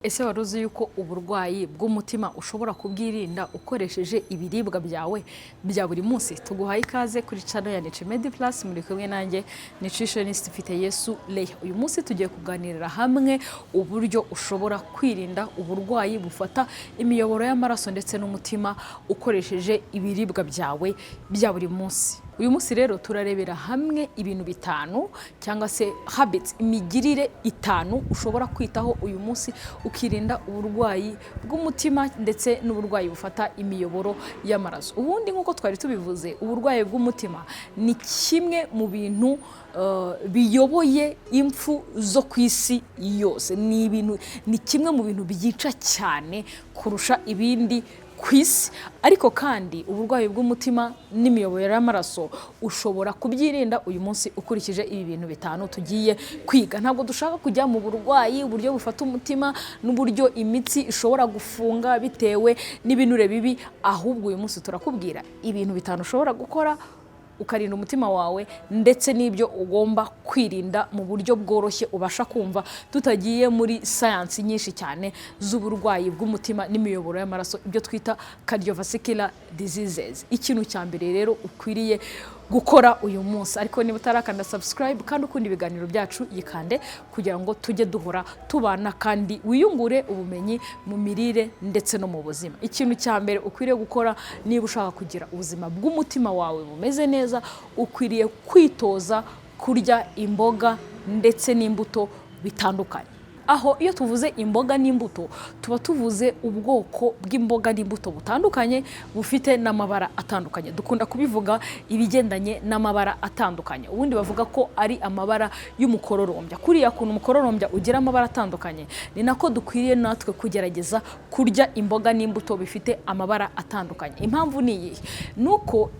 Ese wari uzi yuko uburwayi bw'umutima ushobora kubwirinda ukoresheje ibiribwa byawe bya buri munsi? Tuguhaye ikaze kuri channel ya Nutrimed Plus, muri kumwe nanjye nutritionist Mfiteyesu Leah. Uyu munsi tugiye kuganirira hamwe uburyo ushobora kwirinda uburwayi bufata imiyoboro y'amaraso ndetse n'umutima ukoresheje ibiribwa byawe bya buri munsi. Uyu munsi rero turarebera hamwe ibintu bitanu cyangwa se habits, imigirire itanu ushobora kwitaho uyu munsi ukirinda uburwayi bw'umutima ndetse n'uburwayi bufata imiyoboro y'amaraso. Ubundi nkuko twari tubivuze, uburwayi bw'umutima ni kimwe mu bintu biyoboye impfu zo ku isi yose. Ni kimwe mu bintu byica cyane kurusha ibindi ku isi. Ariko kandi uburwayi bw'umutima n'imiyoboro y'amaraso ushobora kubyirinda uyu munsi ukurikije ibi bintu bitanu tugiye kwiga. Ntabwo dushaka kujya mu burwayi uburyo bufata umutima n'uburyo imitsi ishobora gufunga bitewe n'ibinure bibi, ahubwo uyu munsi turakubwira ibintu bitanu ushobora gukora ukarinda umutima wawe ndetse n'ibyo ugomba kwirinda mu buryo bworoshye ubasha kumva, tutagiye muri science nyinshi cyane z'uburwayi bw'umutima n'imiyoboro y'amaraso, ibyo twita cardiovascular diseases. Ikintu cya mbere rero ukwiriye gukora uyu munsi, ariko niba utarakanda subscribe kandi ukunda ibiganiro byacu, yikande kugira ngo tujye duhora tubana kandi wiyungure ubumenyi mu mirire ndetse no mu buzima. Ikintu cya mbere ukwiriye gukora niba ushaka kugira ubuzima bw'umutima wawe bumeze neza, ukwiriye kwitoza kurya imboga ndetse n'imbuto bitandukanye. Aho iyo tuvuze imboga n'imbuto tuba tuvuze ubwoko bw'imboga n'imbuto butandukanye bufite n'amabara atandukanye. Dukunda kubivuga ibigendanye n'amabara atandukanye, ubundi bavuga ko ari amabara y'umukororombya. Kuriya kuntu umukororombya ugira amabara atandukanye, ni nako dukwiriye natwe kugerageza kurya imboga n'imbuto bifite amabara atandukanye. Impamvu ni iyi: nuko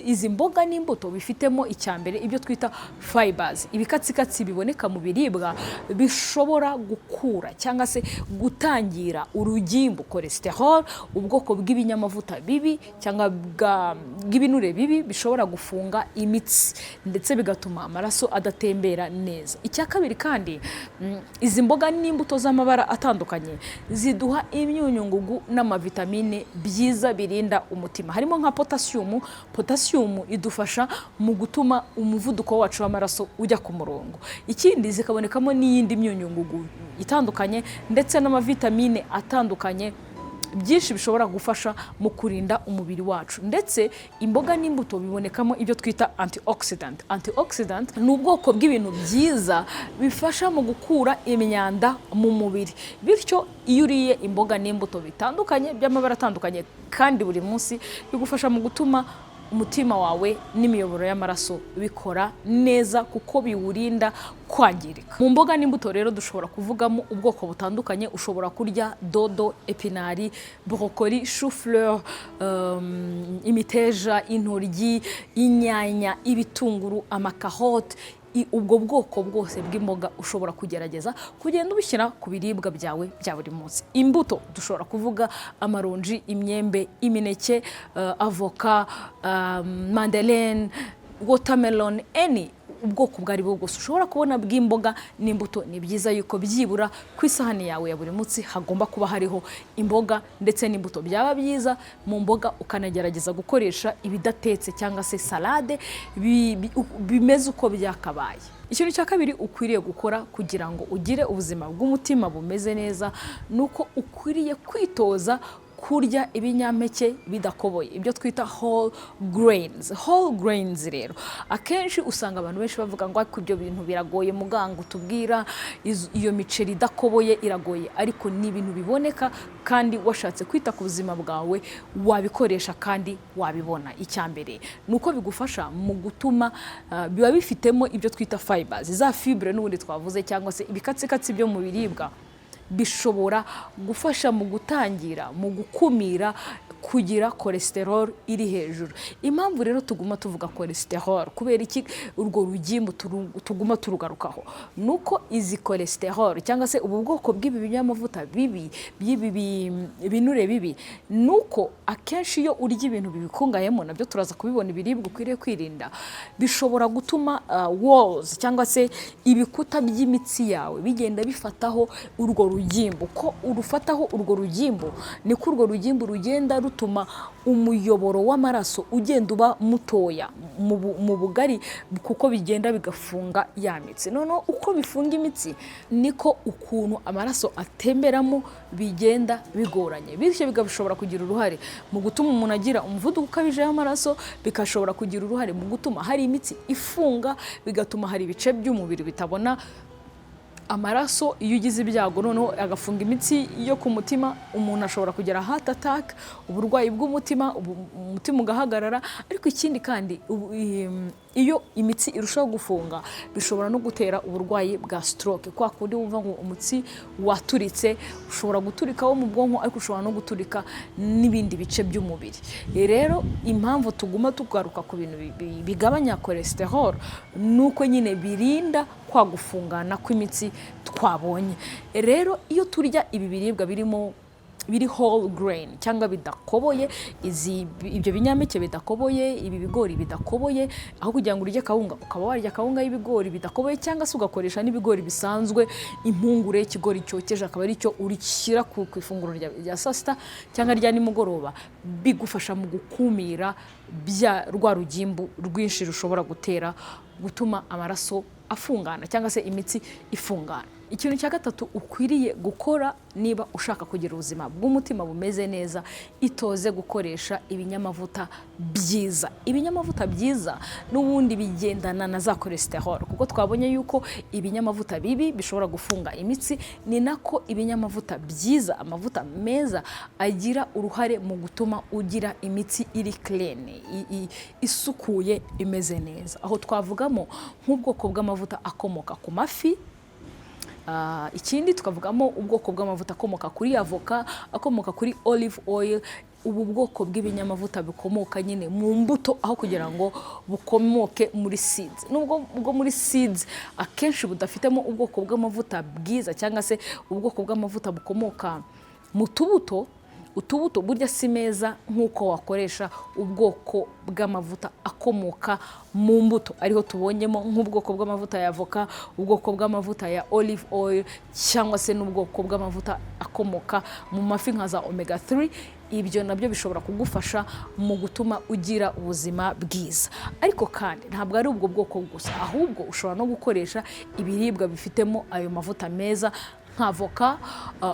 izi mboga n'imbuto bifitemo icyambere ibyo twita fibers, ibikatsikatsi biboneka mu biribwa bishobora gukura cyangwa se gutangira urugimbu cholesterol, ubwoko bw'ibinyamavuta bibi cyangwa bw'ibinure bibi bishobora gufunga imitsi ndetse bigatuma amaraso adatembera neza. Icya kabiri kandi, izi mboga n'imbuto z'amabara atandukanye ziduha imyunyungugu n'amavitamine byiza birinda umutima, harimo nka potassium. Potassium idufasha mu gutuma umuvuduko wacu w'amaraso ujya ku murongo. Ikindi, zikabonekamo n'iyindi myunyungugu itandukanye ndetse n'amavitamine atandukanye byinshi bishobora gufasha mu kurinda umubiri wacu. Ndetse imboga n'imbuto bibonekamo ibyo twita antioxidant. Antioxidant ni ubwoko bw'ibintu byiza bifasha mu gukura imyanda mu mubiri. Bityo iyo uriye imboga n'imbuto bitandukanye by'amabara atandukanye kandi buri munsi, bigufasha mu gutuma umutima wawe n'imiyoboro y'amaraso bikora neza kuko biwurinda kwangirika. Mu mboga n'imbuto rero dushobora kuvugamo ubwoko butandukanye. Ushobora kurya dodo, epinari, brocoli, chou-fleur, imiteja, intoryi, inyanya, ibitunguru, amakarote. Ubwo bwoko bwose bw'imboga ushobora kugerageza kugenda ubishyira ku biribwa byawe bya buri munsi. Imbuto dushobora kuvuga amaronji, imyembe, imineke, avoka, mandarine, watermelon, ubwoko bwari bwo bwose ushobora kubona bw'imboga n'imbuto. Ni byiza yuko byibura ku isahani yawe ya buri munsi hagomba kuba hariho imboga ndetse n'imbuto. Byaba byiza mu mboga ukanagerageza gukoresha ibidatetse cyangwa se salade bimeze uko byakabaye. Ikintu cya kabiri ukwiriye gukora kugira ngo ugire ubuzima bw'umutima bumeze neza, nuko ukwiriye kwitoza kurya ibinyampeke bidakoboye, ibyo twita whole grains. Whole grains rero akenshi usanga abantu benshi bavuga ngo ibyo bintu biragoye, muganga utubwira iyo miceri idakoboye iragoye, ariko ni ibintu biboneka kandi washatse kwita ku buzima bwawe wabikoresha kandi wabibona. Icyambere nuko bigufasha mu gutuma biba bifitemo ibyo twita fibers, za fibre n'ubundi twavuze, cyangwa se ibikatsikatsi byo mu biribwa bishobora gufasha mu gutangira mu gukumira kugira cholesterol iri hejuru. Impamvu rero tuguma tuvuga cholesterol kubera iki urwo rugimbu tuguma turugarukaho, nuko izi cholesterol cyangwa se ubu bwoko bw'ibi binyamavuta bibi binure bibi, nuko akenshi iyo urya ibintu bibikungayemo, nabyo turaza kubibona ibiribwa ukwiriye kwirinda, bishobora gutuma walls cyangwa se ibikuta by'imitsi yawe bigenda bifataho urwo rugimbu. Ko urufataho urwo rugimbu niko urwo rugimbu rugenda rutuma umuyoboro w'amaraso ugenda uba mutoya mu bugari, kuko bigenda bigafunga ya mitsi. Noneho uko bifunga imitsi niko ukuntu amaraso atemberamo bigenda bigoranye, bityo bigashobora kugira uruhare mu gutuma umuntu agira umuvuduko ukabije w'amaraso, bikashobora kugira uruhare mu gutuma hari imitsi ifunga, bigatuma hari ibice by'umubiri bitabona amaraso. Iyo ugize ibyago noneho agafunga imitsi yo ku mutima, umuntu ashobora kugera heart attack, uburwayi bw'umutima, umutima ugahagarara. Ariko ikindi kandi iyo imitsi irushaho gufunga bishobora no gutera uburwayi bwa stroke, kwa kundi wumva ngo umutsi waturitse, ushobora guturika wo mu bwonko ariko ushobora no guturika n'ibindi bice by'umubiri. Rero impamvu tuguma tugaruka ku bintu bigabanya cholesterol nuko nyine birinda kwa gufungana kw'imitsi twabonye. Rero iyo turya ibi biribwa biri whole grain cyangwa bidakoboye, ibyo binyampeke bidakoboye, ibi bigori bidakoboye, aho kugira ngo urye kawunga ukaba warya kawunga y'ibigori bidakoboye, cyangwa se ugakoresha n'ibigori bisanzwe, impungure, ikigori cyokeje akaba ari cyo urishyira ku ifunguro rya saa sita cyangwa rya nimugoroba, bigufasha mu gukumira rwa rugimbu rwinshi rushobora gutuma amaraso afungana cyangwa se imitsi ifungana. Ikintu cya gatatu ukwiriye gukora niba ushaka kugira ubuzima bw'umutima bumeze neza, itoze gukoresha ibinyamavuta byiza. Ibinyamavuta byiza n'ubundi bigendana na za cholesterol, kuko twabonye yuko ibinyamavuta bibi bishobora gufunga imitsi, ni nako ibinyamavuta byiza, amavuta meza, agira uruhare mu gutuma ugira imitsi iri clean, isukuye, imeze neza. Aho twavugamo nk'ubwoko bw'amavuta akomoka ku mafi. Ikindi tukavugamo ubwoko bw'amavuta akomoka kuri avoka, akomoka kuri olive oil. Ubu bwoko bw'ibinyamavuta bikomoka nyine mu mbuto aho kugira ngo bukomoke muri seeds. Nubwo bwo muri seeds akenshi budafitemo ubwoko bw'amavuta bwiza, cyangwa se ubwoko bw'amavuta bukomoka mu tubuto. Utubuto burya si meza nk'uko wakoresha ubwoko bw'amavuta akomoka mu mbuto, ariho tubonyemo nk'ubwoko bw'amavuta ya avoka, ubwoko bw'amavuta ya olive oil, cyangwa se n'ubwoko bw'amavuta akomoka mu mafi nka za omega 3. Ibyo nabyo bishobora kugufasha mu gutuma ugira ubuzima bwiza. Ariko kandi ntabwo ari ubwo bwoko gusa, ahubwo ushobora no gukoresha ibiribwa bifitemo ayo mavuta meza nk'avoka,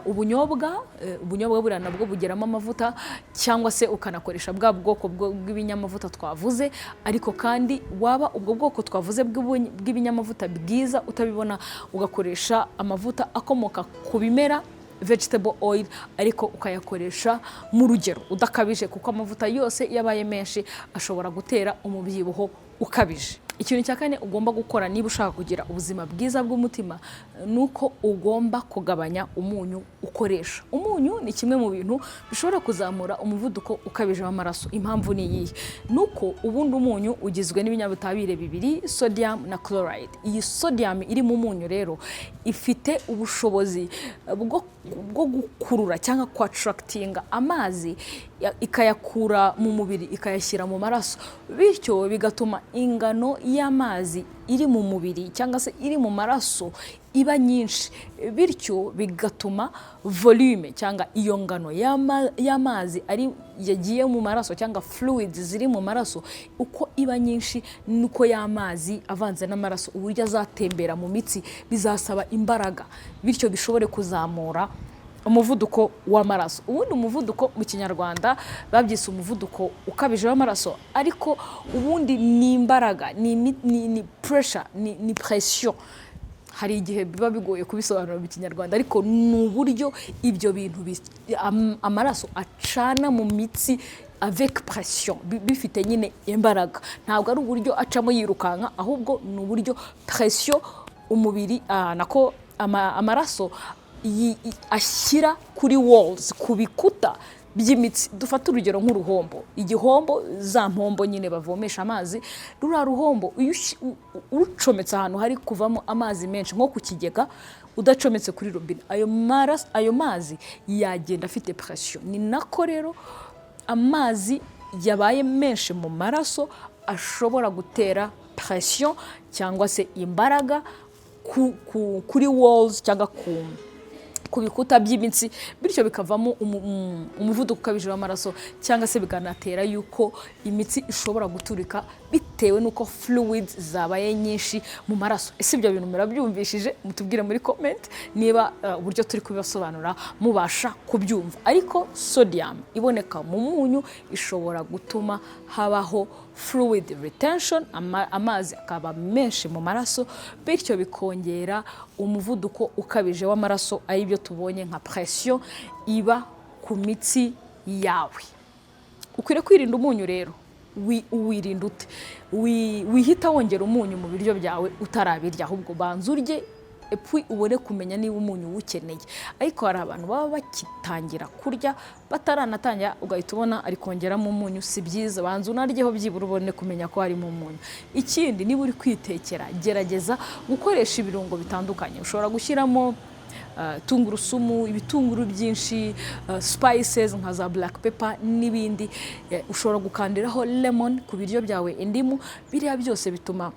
ubunyobwa buriya nabwo bugeramo amavuta, cyangwa se ukanakoresha bwa bwoko bw'ibinyamavuta twavuze. Ariko kandi waba ubwo bwoko twavuze bw'ibinyamavuta bwiza utabibona, ugakoresha amavuta akomoka ku bimera, vegetable oil, ariko ukayakoresha mu rugero udakabije, kuko amavuta yose yabaye menshi ashobora gutera umubyibuho ukabije. Ikintu cya kane ugomba gukora niba ushaka kugira ubuzima bwiza bw'umutima, nuko ugomba kugabanya umunyu ukoresha. Umunyu ni kimwe mu bintu bishobora kuzamura umuvuduko ukabije w'amaraso. Impamvu ni iyi, nuko ubundi umunyu ugizwe n'ibinyabutabire bibiri, sodium na chloride. Iyi sodium iri mu munyu rero ifite ubushobozi bwo gukurura cyangwa attractinga amazi, ikayakura mu mubiri ikayashyira mu maraso, bityo bigatuma ingano y'amazi iri mu mubiri cyangwa se iri mu maraso iba nyinshi, bityo bigatuma volume cyangwa iyo ngano y'amazi yagiye mu maraso cyangwa fluids ziri mu maraso, uko iba nyinshi nuko y'amazi avanze n'amaraso uburyo azatembera mu mitsi bizasaba imbaraga, bityo bishobore kuzamura umuvuduko w'amaraso. Ubundi umuvuduko mu Kinyarwanda babyise umuvuduko ukabije w'amaraso, ariko ubundi ni imbaraga, ni pressure, ni pression. Hari igihe biba bigoye kubisobanura mu Kinyarwanda, ariko ni uburyo ibyo bintu amaraso acana mu mitsi avec pression, bifite nyine imbaraga. Ntabwo ari uburyo acamo yirukanka, ahubwo ni uburyo pression umubiri nako amaraso ashyira kuri walls, ku bikuta by'imitsi. Dufata urugero nk'uruhombo, igihombo, za mpombo nyine bavomesha amazi, rura ruhombo urucometse ahantu hari kuvamo amazi menshi nko ku kigega, udacometse kuri robine, ayo mazi yagenda afite pression. Ni nako rero amazi yabaye menshi mu maraso ashobora gutera pression cyangwa se imbaraga kuri walls cyangwa ku bikuta by'imitsi bityo bikavamo umuvuduko ukabije w'amaraso cyangwa se bikanatera yuko imitsi ishobora guturika bitewe nuko fluids zabaye nyinshi mu maraso. Ese ibyo bintu murabyumvishije? Mutubwire muri comment niba uburyo turi kubibasobanura mubasha kubyumva. Ariko sodium iboneka mu munyu ishobora gutuma habaho fluid retention, amazi akaba menshi mu maraso bityo bikongera umuvuduko ukabije w'amaraso, aribyo tubonye nka pression iba ku mitsi yawe. Ukwiriye kwirinda umunyu rero. Wirinda ute? Wihita wongera umunyu mu biryo byawe utarabirya, ahubwo banza urye epui ubone kumenya niba umunyu ukeneye. Ariko hari abantu baba bakitangira kurya bataranatangira ugahita ubona ari kongeramo umunyu, si byiza. Banza unaryeho byibura ubone kumenya ko harimo umunyu. Ikindi, niba uri kwitekera gerageza gukoresha ibirungo bitandukanye. Ushobora gushyiramo tungurusumu, ibitunguru byinshi, spices nka za black pepper n'ibindi. Ushobora gukandiraho lemon ku biryo byawe, indimu. Biriya byose bituma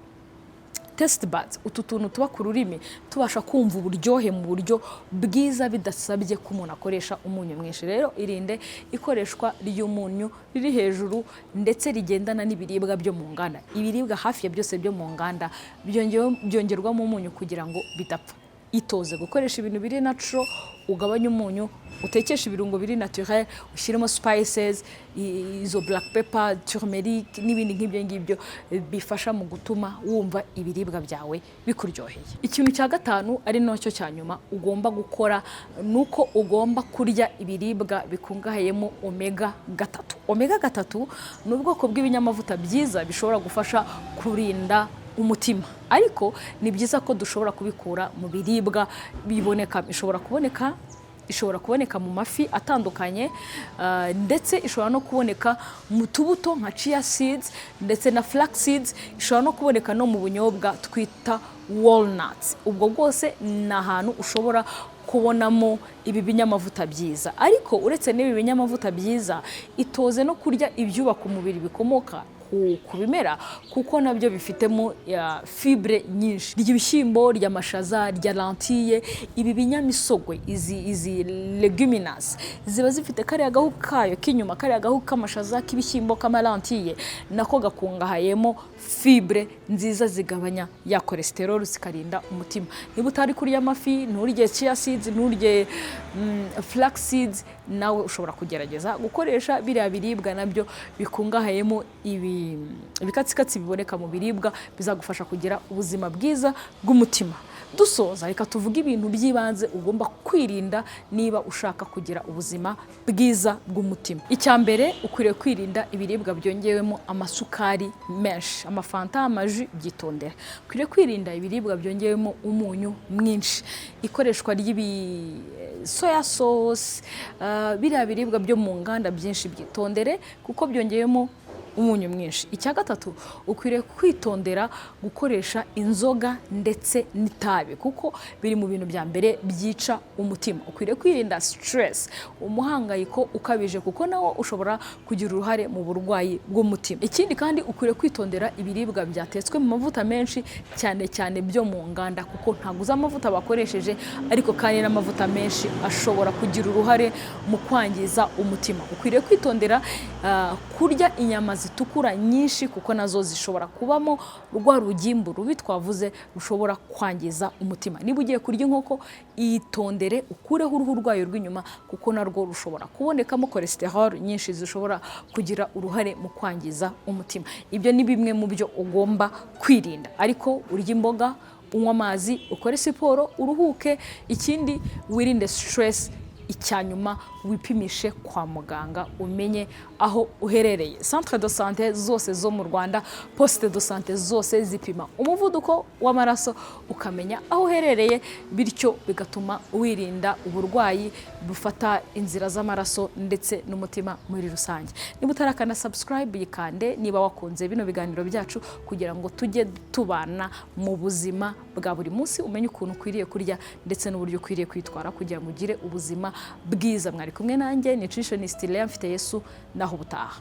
taste buds, utu tuntu tuba ku rurimi, tubasha kumva uburyohe mu buryo bwiza bidasabye ko umuntu akoresha umunyu mwinshi. Rero irinde ikoreshwa ry'umunyu riri hejuru ndetse rigendana n'ibiribwa byo mu nganda. Ibiribwa hafi ya byose byo mu nganda byongerwamo umunyu kugira ngo bidapfa. Itoze gukoresha ibintu biri natural, ugabanya umunyu, utekesha ibirungo biri naturel, ushyiremo spices, izo black pepper, turmeric n'ibindi nk'ibyo ngibyo bifasha mu gutuma wumva ibiribwa byawe bikuryoheye. Ikintu cya gatanu ari nacyo cya nyuma ugomba gukora nuko ugomba kurya ibiribwa bikungahayemo omega 3. Omega 3 ni ubwoko bw'ibinyamavuta byiza bishobora gufasha kurinda umutima, ariko ni byiza ko dushobora kubikura mu biribwa biboneka. Ishobora kuboneka mu mafi atandukanye, ndetse ishobora no kuboneka mu tubuto nka chia seeds ndetse na flax seeds. Ishobora no kuboneka no mu bunyobwa twita walnuts. Ubwo bwose ni ahantu ushobora kubonamo ibi binyamavuta byiza. Ariko uretse n'ibi binyamavuta byiza, itoze no kurya ibyubaka umubiri bikomoka ku bimera, kuko nabyo bifitemo fibre nyinshi. Ry'ibishyimbo, ry'amashaza, rya lentille, ibi binyamisogwe, izi leguminous ziba zifite kariya gahu kayo k'inyuma, kariya gahu k'amashaza, k'ibishyimbo, k'amalentille, nako gakungahayemo fibre nziza zigabanya ya cholesterol zikarinda umutima. Niba utari kurya amafi, nturye chia seeds, nturye flax seeds, nawe ushobora kugerageza gukoresha biriya biribwa nabyo bikungahayemo ibikatsikatsi biboneka mu biribwa, bizagufasha kugira ubuzima bwiza bw'umutima. Dusoza, reka tuvuge ibintu by'ibanze ugomba kwirinda niba ushaka kugira ubuzima bwiza bw'umutima. Icya mbere, ukwiriye kwirinda ibiribwa byongewemo amasukari menshi, amafanta, amaji, byitondera. Ukwiriye kwirinda ibiribwa byongewemo umunyu mwinshi, ikoreshwa soya sauce, biriya biribwa byo mu nganda byinshi byitondere kuko byongewemo umunyu mwinshi. Icya gatatu, ukwiriye kwitondera gukoresha inzoga ndetse n'itabi kuko biri mu bintu bya mbere byica umutima. Ukwiriye kwirinda stress, umuhangayiko ukabije, kuko nawo ushobora kugira uruhare mu burwayi bw'umutima. Ikindi kandi, ukwiriye kwitondera ibiribwa byatetswe mu mavuta menshi, cyane cyane byo mu nganda, kuko ntabwo uzi amavuta bakoresheje, ariko kandi n'amavuta menshi ashobora kugira uruhare mu kwangiza umutima. Ukwiriye kwitondera kurya inyama zitukura nyinshi, kuko nazo zishobora kubamo rwa rugimbu rubi twavuze rushobora kwangiza umutima. Niba ugiye kurya inkoko, itondere ukureho uruhu rwayo rw'inyuma, kuko narwo rushobora kubonekamo cholesterol nyinshi zishobora kugira uruhare mu kwangiza umutima. Ibyo ni bimwe mu byo ugomba kwirinda. Ariko urya imboga, unywa amazi, ukore siporo, uruhuke. Ikindi, wirinde stress. Icyanyuma, wipimishe kwa muganga umenye aho uherereye. Centre de santé zose zo mu Rwanda, poste de santé zose zipima umuvuduko w'amaraso, ukamenya aho uherereye, bityo bigatuma wirinda uburwayi bufata inzira z'amaraso ndetse n'umutima muri rusange. Niba utarakana subscribe, yikande niba wakunze bino biganiro byacu, kugira ngo tujye tubana mu buzima bwa buri munsi, umenye ukuntu ukwiriye kurya ndetse n'uburyo ukwiriye kwitwara kugira ngo ugire ubuzima bwiza. Mwari kumwe nanjye nutritionist Lea Mfiteyesu, naho ubutaha.